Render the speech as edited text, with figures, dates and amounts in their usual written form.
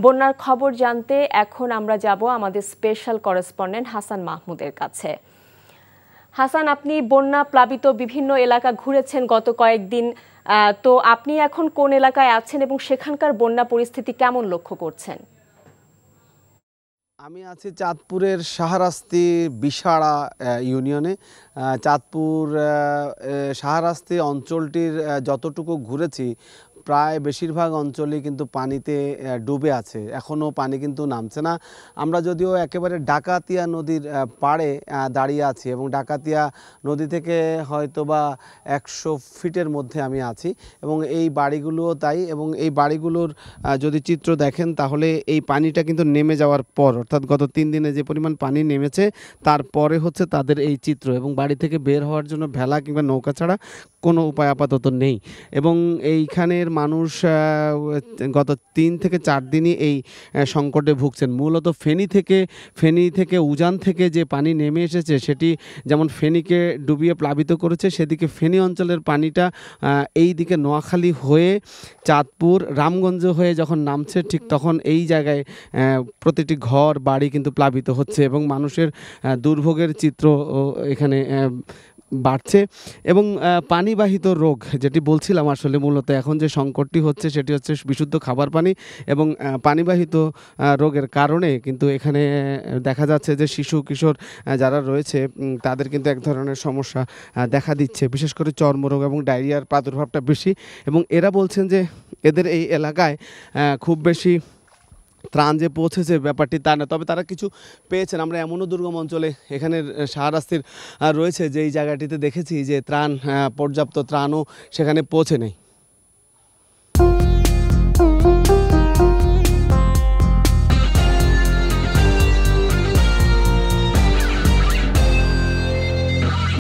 বন্যার খবর জানতে এখন আমরা যাব আমাদের স্পেশাল করেসপন্ডেন্ট হাসান মাহমুদের কাছে। হাসান, আপনি বন্যা প্লাবিত বিভিন্ন এলাকা ঘুরেছেন গত কয়েকদিন, তো আপনি এখন কোন এলাকায় আছেন এবং সেখানকার বন্যা পরিস্থিতি কেমন লক্ষ্য করছেন? আমি আছি চাঁদপুরের শাহরাস্তি বিশাড়া ইউনিয়নে। চাঁদপুর শাহরাস্তি অঞ্চলটির যতটুকু ঘুরেছি প্রায় বেশিরভাগ অঞ্চলই কিন্তু পানিতে ডুবে আছে, এখনও পানি কিন্তু নামছে না। আমরা যদিও একেবারে ডাকাতিয়া নদীর পাড়ে দাঁড়িয়ে আছি এবং ডাকাতিয়া নদী থেকে হয়তো বা 100 ফিটের মধ্যে আমি আছি এবং এই বাড়িগুলোও তাই। এবং এই বাড়িগুলোর যদি চিত্র দেখেন তাহলে এই পানিটা কিন্তু নেমে যাওয়ার পর, অর্থাৎ গত 3 দিনে যে পরিমাণ পানি নেমেছে তারপরে হচ্ছে তাদের এই চিত্র, এবং বাড়ি থেকে বের হওয়ার জন্য ভেলা কিংবা নৌকা ছাড়া কোনো উপায় আপাতত নেই। এবং এইখানের মানুষ গত 3 থেকে 4 দিনই এই সংকটে ভুগছেন। মূলত ফেনী থেকে উজান থেকে যে পানি নেমে এসেছে সেটি যেমন ফেনীকে ডুবিয়ে প্লাবিত করেছে, সেদিকে ফেনী অঞ্চলের পানিটা এই দিকে নোয়াখালী হয়ে চাঁদপুর রামগঞ্জ হয়ে যখন নামছে ঠিক তখন এই জায়গায় প্রতিটি ঘর বাড়ি কিন্তু প্লাবিত হচ্ছে এবং মানুষের দুর্ভোগের চিত্র এখানে বাড়ছে। এবং পানিবাহিত রোগ যেটি বলছিলাম, আসলে মূলত এখন যে সংকটটি হচ্ছে সেটি হচ্ছে বিশুদ্ধ খাবার পানি এবং পানিবাহিত রোগের কারণে কিন্তু এখানে দেখা যাচ্ছে যে শিশু কিশোর যারা রয়েছে তাদের কিন্তু এক ধরনের সমস্যা দেখা দিচ্ছে, বিশেষ করে চর্মরোগ এবং ডায়রিয়ার প্রাদুর্ভাবটা বেশি। এবং এরা বলছেন যে এদের এই এলাকায় খুব বেশি ত্রাণ যে পৌঁছেছে ব্যাপারটি তা না, তবে তারা কিছু পেয়েছেন। আমরা এমনও দুর্গম অঞ্চলে এখানের শাহরাস্তির রয়েছে যে এই জায়গাটিতে দেখেছি যে পর্যাপ্ত ত্রাণও সেখানে পৌঁছে নেই।